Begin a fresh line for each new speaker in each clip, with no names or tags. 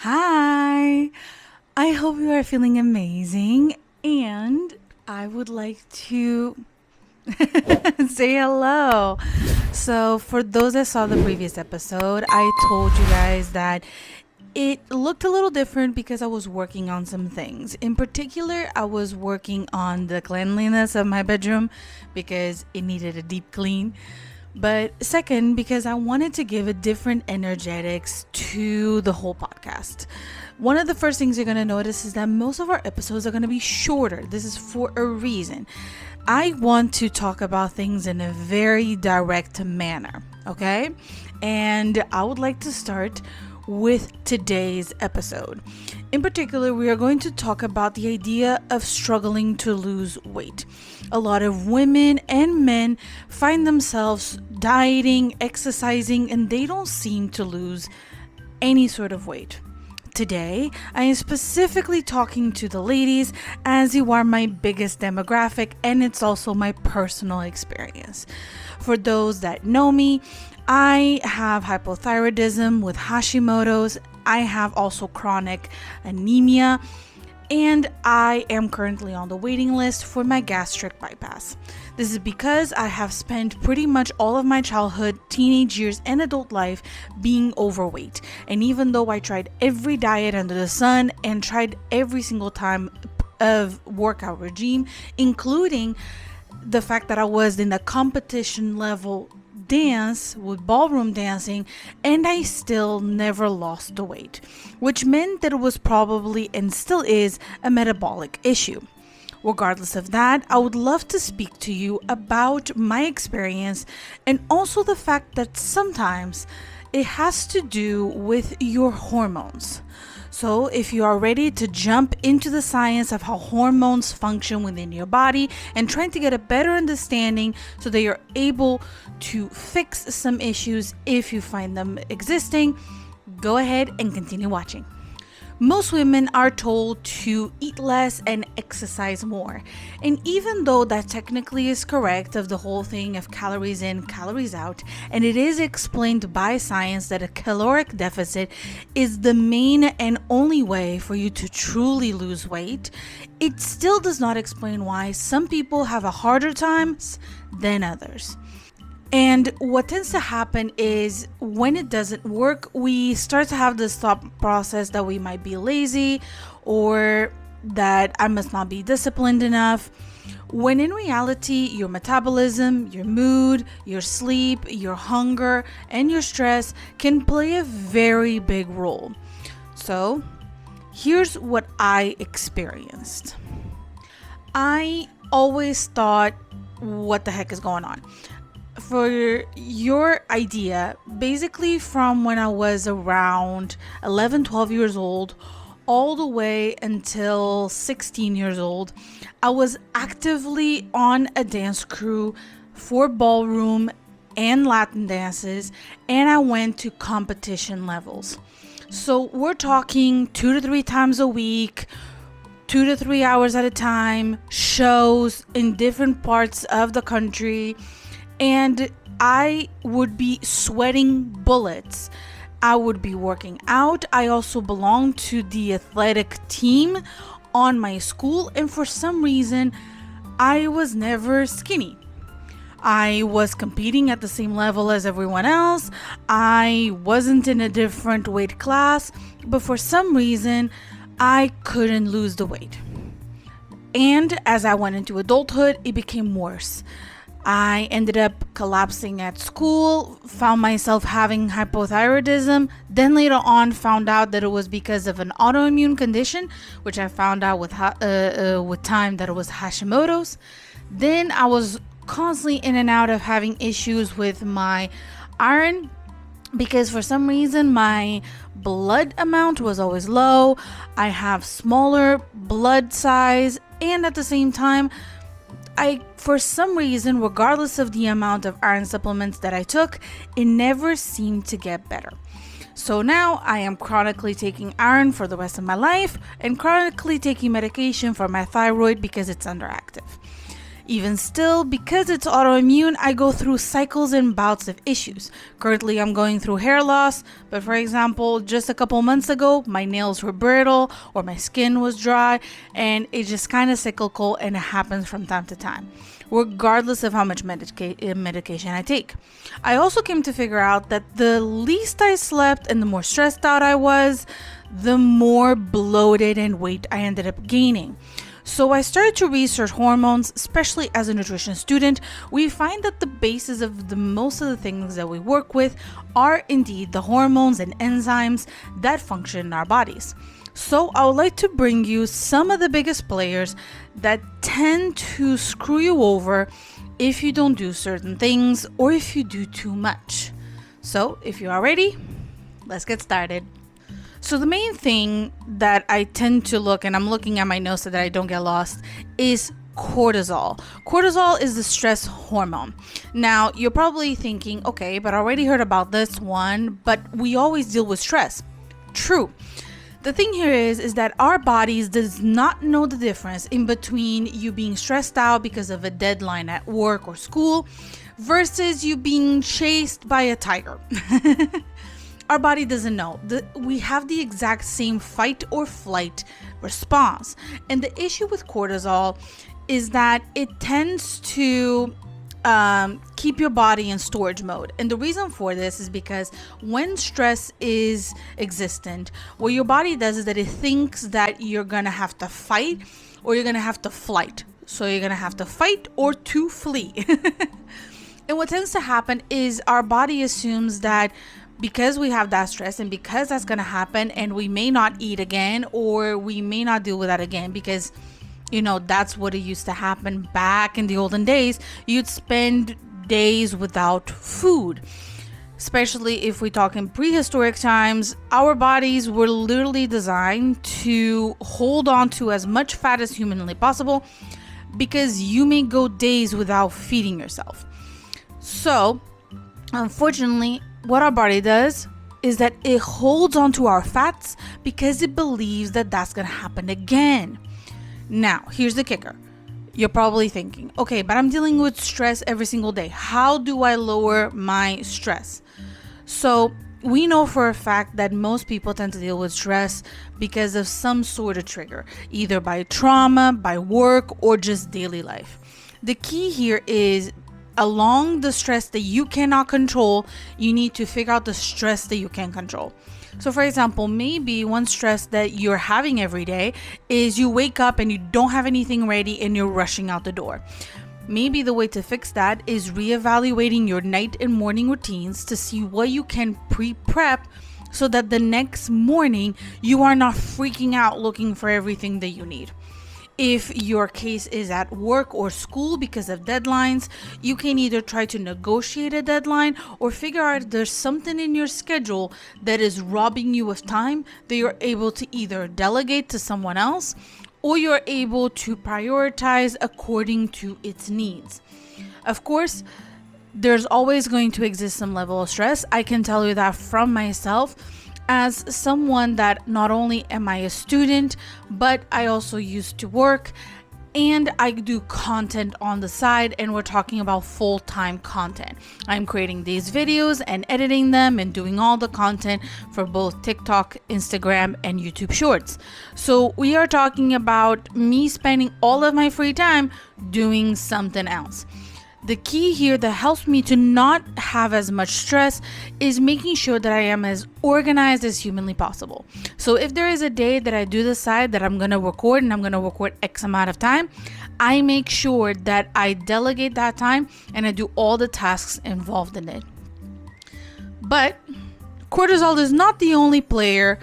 Hi, I hope you are feeling amazing, and I would like to say hello. So, for those that saw the previous episode, I told you guys that it looked a little different because I was working on some things. In particular, I was working on the cleanliness of my bedroom because it needed a deep clean. But second, because I wanted to give a different energetics to the whole podcast. One of the first things you're going to notice is that most of our episodes are going to be shorter. This is for a reason. I want to talk about things in a very direct manner, okay? And I would like to start with today's episode. In particular, we are going to talk about the idea of struggling to lose weight. A lot of women and men find themselves dieting, exercising, and they don't seem to lose any sort of weight. Today, I am specifically talking to the ladies as you are my biggest demographic and it's also my personal experience. For those that know me, I have hypothyroidism with Hashimoto's. I have also chronic anemia, and I am currently on the waiting list for my gastric bypass. This is because I have spent pretty much all of my childhood, teenage years, and adult life being overweight. And even though I tried every diet under the sun and tried every single time of workout regime, including the fact that I was in the competition level dance with ballroom dancing, and I still never lost the weight, which meant that it was probably and still is a metabolic issue. Regardless of that, I would love to speak to you about my experience and also the fact that sometimes it has to do with your hormones. So, if you are ready to jump into the science of how hormones function within your body and trying to get a better understanding so that you're able to fix some issues if you find them existing, go ahead and continue watching. Most women are told to eat less and exercise more. And even though that technically is correct of the whole thing of calories in, calories out, and it is explained by science that a caloric deficit is the main and only way for you to truly lose weight, it still does not explain why some people have a harder time than others. And what tends to happen is when it doesn't work, we start to have this thought process that we might be lazy or that I must not be disciplined enough. When in reality, your metabolism, your mood, your sleep, your hunger, and your stress can play a very big role. So, here's what I experienced. I always thought, what the heck is going on? For your idea, basically from when I was around 11, 12 years old, all the way until 16 years old, I was actively on a dance crew for ballroom and Latin dances, and I went to competition levels. So we're talking 2 to 3 times a week, 2 to 3 hours at a time, shows in different parts of the country. And I would be sweating bullets. I would be working out. I also belonged to the athletic team on my school. And for some reason, I was never skinny. I was competing at the same level as everyone else. I wasn't in a different weight class. But for some reason, I couldn't lose the weight. And as I went into adulthood, it became worse. I ended up collapsing at school, found myself having hypothyroidism, then later on found out that it was because of an autoimmune condition, which I found out with time that it was Hashimoto's. Then I was constantly in and out of having issues with my iron because for some reason my blood amount was always low. I have smaller blood size, and at the same time, for some reason, regardless of the amount of iron supplements that I took, it never seemed to get better. So now I am chronically taking iron for the rest of my life and chronically taking medication for my thyroid because it's underactive. Even still, because it's autoimmune, I go through cycles and bouts of issues. Currently, I'm going through hair loss, but for example, just a couple months ago, my nails were brittle or my skin was dry, and it's just kind of cyclical and it happens from time to time, regardless of how much medication I take. I also came to figure out that the least I slept and the more stressed out I was, the more bloated and weight I ended up gaining. So I started to research hormones, especially as a nutrition student. We find that the basis of most of the things that we work with are indeed the hormones and enzymes that function in our bodies. So I would like to bring you some of the biggest players that tend to screw you over if you don't do certain things or if you do too much. So if you are ready, let's get started. So the main thing that I tend to look, and I'm looking at my notes so that I don't get lost, is cortisol. Cortisol is the stress hormone. Now, you're probably thinking, okay, but I already heard about this one, but we always deal with stress. True. The thing here is that our bodies does not know the difference in between you being stressed out because of a deadline at work or school versus you being chased by a tiger. Our body doesn't know. We have the exact same fight or flight response. And the issue with cortisol is that it tends to keep your body in storage mode. And the reason for this is because when stress is existent, what your body does is that it thinks that you're going to have to fight or you're going to have to flight. So you're going to have to fight or to flee. And what tends to happen is our body assumes that because we have that stress and because that's going to happen and we may not eat again or we may not deal with that again because, you know, that's what it used to happen back in the olden days. You'd spend days without food. Especially if we talk in prehistoric times, our bodies were literally designed to hold on to as much fat as humanly possible because you may go days without feeding yourself. So, unfortunately, what our body does is that it holds on to our fats because it believes that that's going to happen again. Now, here's the kicker. You're probably thinking, okay, but I'm dealing with stress every single day. How do I lower my stress? So we know for a fact that most people tend to deal with stress because of some sort of trigger, either by trauma, by work, or just daily life. The key here is along the stress that you cannot control, you need to figure out the stress that you can control. So for example, maybe one stress that you're having every day is you wake up and you don't have anything ready and you're rushing out the door. Maybe the way to fix that is reevaluating your night and morning routines to see what you can pre-prep so that the next morning you are not freaking out looking for everything that you need. If your case is at work or school because of deadlines, you can either try to negotiate a deadline or figure out if there's something in your schedule that is robbing you of time that you're able to either delegate to someone else or you're able to prioritize according to its needs. Of course, there's always going to exist some level of stress. I can tell you that from myself. As someone that not only am I a student, but I also used to work and I do content on the side, and we're talking about full-time content. I'm creating these videos and editing them and doing all the content for both TikTok, Instagram, and YouTube Shorts. So we are talking about me spending all of my free time doing something else. The key here that helps me to not have as much stress is making sure that I am as organized as humanly possible. So if there is a day that I do decide that I'm going to record and I'm going to record X amount of time, I make sure that I delegate that time and I do all the tasks involved in it. But cortisol is not the only player.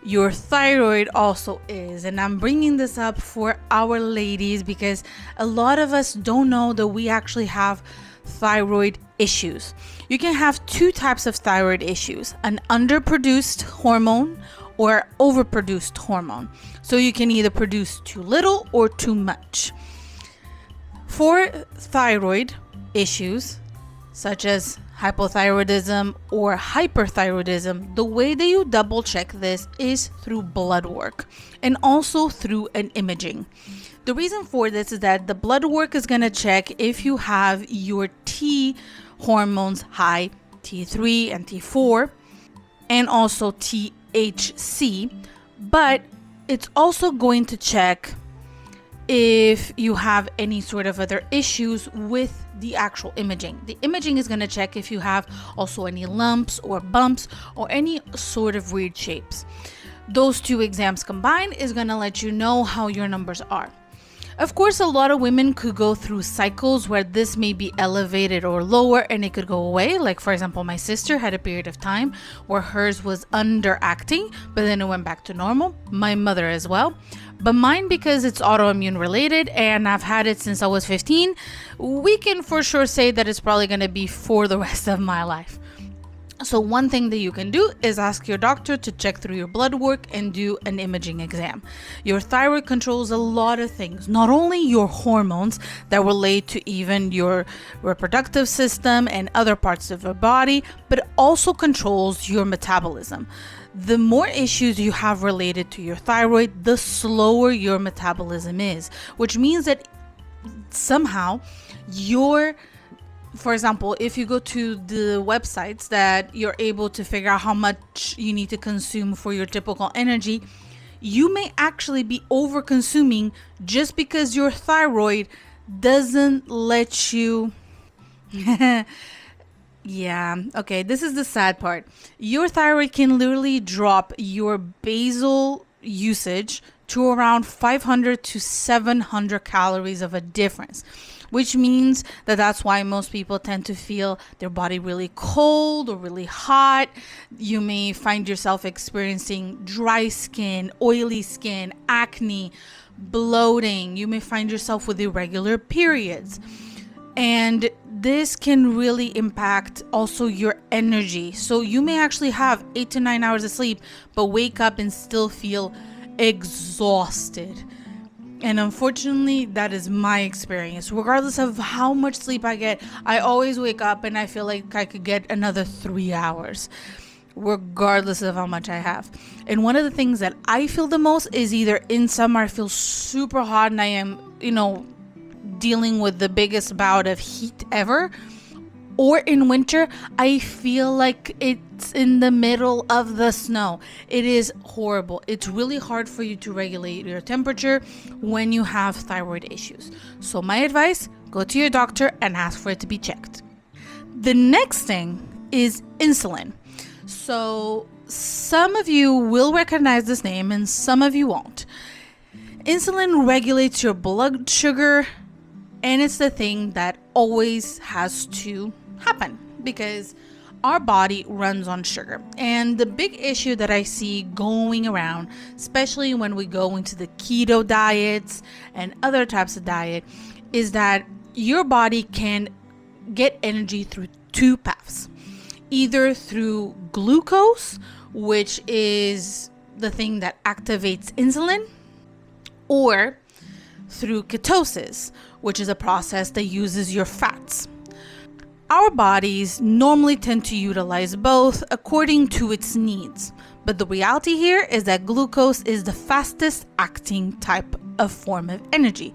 Your thyroid also is, and I'm bringing this up for our ladies because a lot of us don't know that we actually have thyroid issues. You can have two types of thyroid issues: an underproduced hormone or overproduced hormone. So you can either produce too little or too much. For thyroid issues such as hypothyroidism or hyperthyroidism, the way that you double check this is through blood work and also through an imaging. The reason for this is that the blood work is going to check if you have your T hormones high, T3 and T4, and also THC, but it's also going to check if you have any sort of other issues with the actual imaging. The imaging is going to check if you have also any lumps or bumps or any sort of weird shapes. Those two exams combined is going to let you know how your numbers are. Of course, a lot of women could go through cycles where this may be elevated or lower and it could go away. Like, for example, my sister had a period of time where hers was underacting, but then it went back to normal. My mother as well. But mine, because it's autoimmune related and I've had it since I was 15, we can for sure say that it's probably going to be for the rest of my life. So one thing that you can do is ask your doctor to check through your blood work and do an imaging exam. Your thyroid controls a lot of things, not only your hormones that relate to even your reproductive system and other parts of your body, but also controls your metabolism. The more issues you have related to your thyroid, the slower your metabolism is, which means that somehow for example, if you go to the websites that you're able to figure out how much you need to consume for your typical energy, you may actually be over consuming just because your thyroid doesn't let you. Yeah, okay, this is the sad part. Your thyroid can literally drop your basal usage to around 500 to 700 calories of a difference, which means that that's why most people tend to feel their body really cold or really hot. You may find yourself experiencing dry skin, oily skin, acne, bloating. You may find yourself with irregular periods. And this can really impact also your energy. So you may actually have 8 to 9 hours of sleep, but wake up and still feel exhausted. And unfortunately, that is my experience. Regardless of how much sleep I get, I always wake up and I feel like I could get another 3 hours, regardless of how much I have. And one of the things that I feel the most is either in summer, I feel super hot and I am, dealing with the biggest bout of heat ever. Or in winter, I feel like it's in the middle of the snow. It is horrible. It's really hard for you to regulate your temperature when you have thyroid issues. So my advice, go to your doctor and ask for it to be checked. The next thing is insulin. So some of you will recognize this name and some of you won't. Insulin regulates your blood sugar, and it's the thing that always has to happen because our body runs on sugar. And the big issue that I see going around, especially when we go into the keto diets and other types of diet, is that your body can get energy through two paths. Either through glucose, which is the thing that activates insulin, or through ketosis, which is a process that uses your fats. Our bodies normally tend to utilize both according to its needs, but the reality here is that glucose is the fastest acting type of form of energy.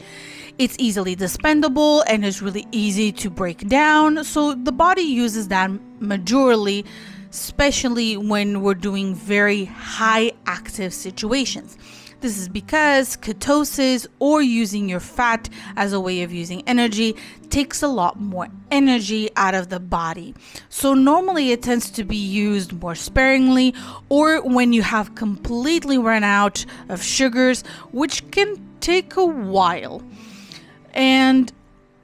It's easily dispensable and is really easy to break down, so the body uses that majorly, especially when we're doing very high active situations. This is because ketosis, or using your fat as a way of using energy, takes a lot more energy out of the body. So normally it tends to be used more sparingly, or when you have completely run out of sugars, which can take a while. And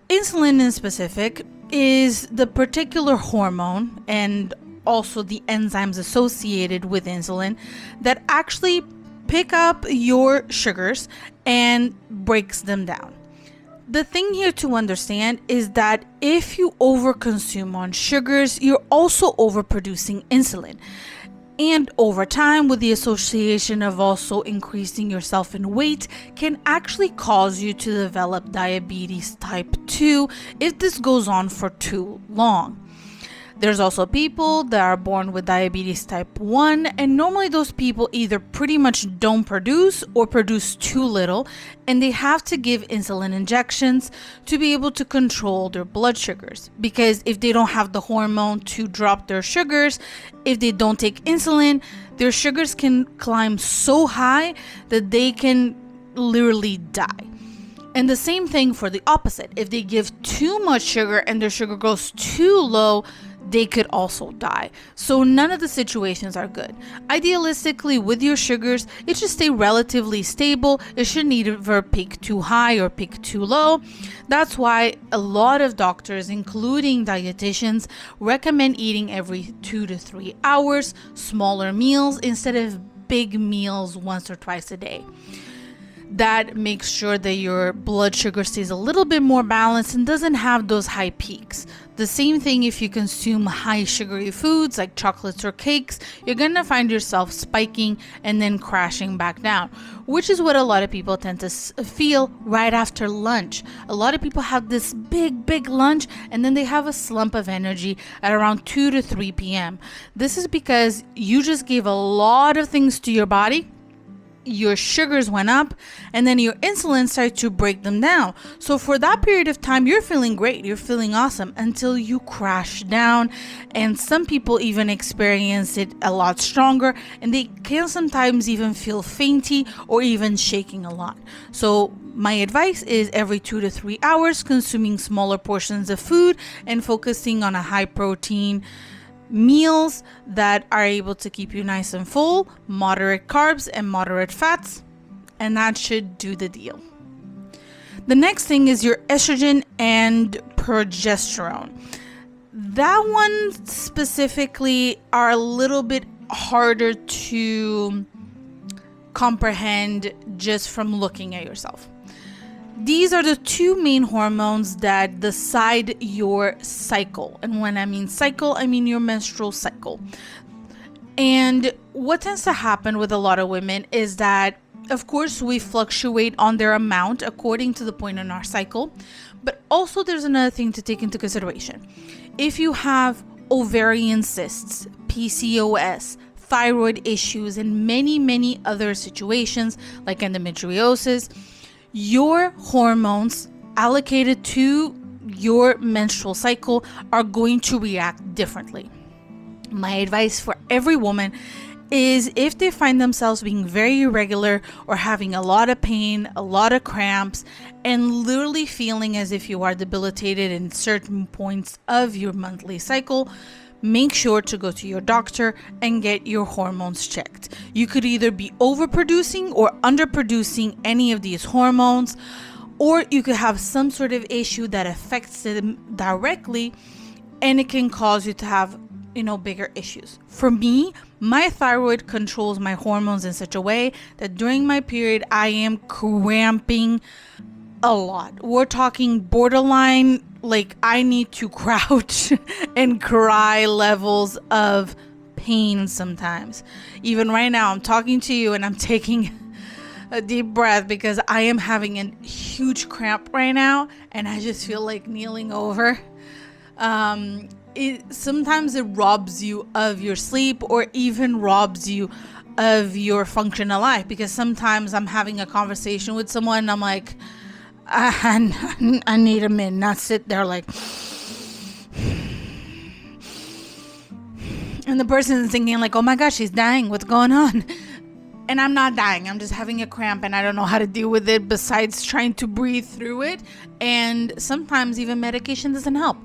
insulin in specific is the particular hormone and also the enzymes associated with insulin that actually pick up your sugars and breaks them down. The thing here to understand is that if you overconsume on sugars, you're also overproducing insulin. And over time, with the association of also increasing yourself in weight, can actually cause you to develop diabetes type 2 if this goes on for too long. There's also people that are born with diabetes type 1, and normally those people either pretty much don't produce or produce too little, and they have to give insulin injections to be able to control their blood sugars. Because if they don't have the hormone to drop their sugars, if they don't take insulin, their sugars can climb so high that they can literally die. And the same thing for the opposite. If they give too much sugar and their sugar goes too low, they could also die. So none of the situations are good. Idealistically, with your sugars, it should stay relatively stable. It should neither peak too high or peak too low. That's why a lot of doctors, including dietitians, recommend eating every 2 to 3 hours, smaller meals instead of big meals once or twice a day. That makes sure that your blood sugar stays a little bit more balanced and doesn't have those high peaks. The same thing if you consume high sugary foods like chocolates or cakes, you're gonna find yourself spiking and then crashing back down, which is what a lot of people tend to feel right after lunch. A lot of people have this big lunch and then they have a slump of energy at around 2 to 3 p.m. This is because you just gave a lot of things to your body. Your sugars went up and then your insulin started to break them down. So for that period of time, you're feeling great, you're feeling awesome until you crash down. And some people even experience it a lot stronger, and they can sometimes even feel fainty or even shaking a lot. So my advice is every 2 to 3 hours, consuming smaller portions of food and focusing on a high protein meals that are able to keep you nice and full, moderate carbs and moderate fats, and that should do the deal. The next thing is your estrogen and progesterone. That one specifically are a little bit harder to comprehend just from looking at yourself. These are the two main hormones that decide your cycle. And when I mean cycle, I mean your menstrual cycle. And what tends to happen with a lot of women is that, of course, we fluctuate on their amount according to the point in our cycle. But also there's another thing to take into consideration. If you have ovarian cysts, PCOS, thyroid issues, and many other situations like endometriosis, your hormones allocated to your menstrual cycle are going to react differently. My advice for every woman is if they find themselves being very irregular or having a lot of pain, a lot of cramps, and literally feeling as if you are debilitated in certain points of your monthly cycle, make sure to go to your doctor and get your hormones checked. You could either be overproducing or underproducing any of these hormones, or you could have some sort of issue that affects them directly, and it can cause you to have, bigger issues. For me, my thyroid controls my hormones in such a way that during my period, I am cramping a lot. We're talking borderline, like I need to crouch and cry levels of pain sometimes. Even right now, I'm talking to you and I'm taking a deep breath because I am having a huge cramp right now and I just feel like kneeling over. Sometimes it robs you of your sleep or even robs you of your functional life, because sometimes I'm having a conversation with someone and I'm like, I need a minute, not sit there like, and the person is thinking like, oh my gosh, she's dying, what's going on? And I'm not dying, I'm just having a cramp and I don't know how to deal with it besides trying to breathe through it. And sometimes even medication doesn't help.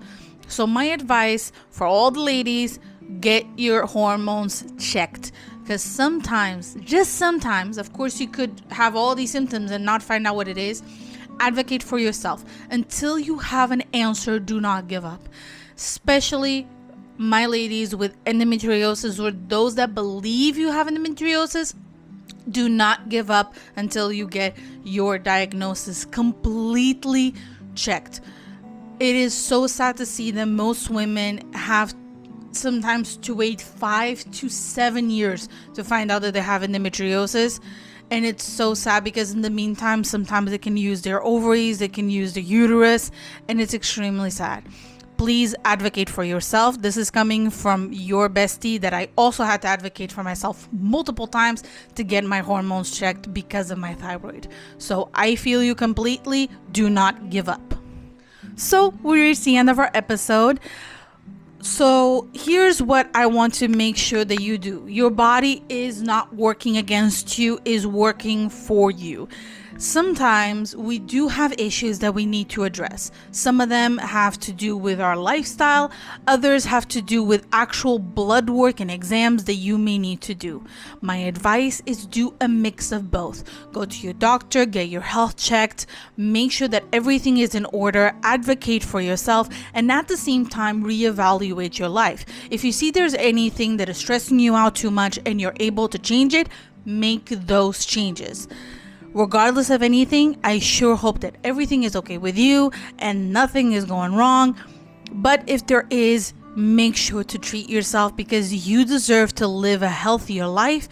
So my advice for all the ladies, get your hormones checked. Because sometimes, just sometimes, of course you could have all these symptoms and not find out what it is. Advocate for yourself. Until you have an answer, do not give up. Especially my ladies with endometriosis or those that believe you have endometriosis, do not give up until you get your diagnosis completely checked. It is so sad to see that most women have sometimes to wait 5 to 7 years to find out that they have endometriosis. And it's so sad because in the meantime, sometimes they can use their ovaries, they can use the uterus, and it's extremely sad. please advocate for yourself. This is coming from your bestie that I also had to advocate for myself multiple times to get my hormones checked because of my thyroid. So I feel you completely. Do not give up. So we reached the end of our episode. So here's what I want to make sure that you do. Your body is not working against you, is working for you. Sometimes we do have issues that we need to address. Some of them have to do with our lifestyle. Others have to do with actual blood work and exams that you may need to do. My advice is do a mix of both. Go to your doctor, get your health checked, make sure that everything is in order, advocate for yourself, and at the same time, reevaluate your life. If you see there's anything that is stressing you out too much and you're able to change it, make those changes. Regardless of anything, I sure hope that everything is okay with you and nothing is going wrong. But if there is, make sure to treat yourself because you deserve to live a healthier life,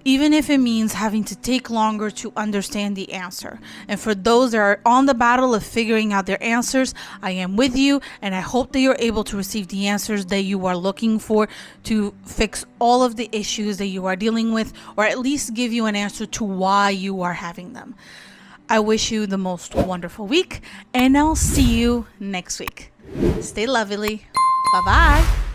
even if it means having to take longer to understand the answer. And for those that are on the battle of figuring out their answers, I am with you, and I hope that you're able to receive the answers that you are looking for to fix all of the issues that you are dealing with, or at least give you an answer to why you are having them. I wish you the most wonderful week, and I'll see you next week. Stay lovely. Bye-bye.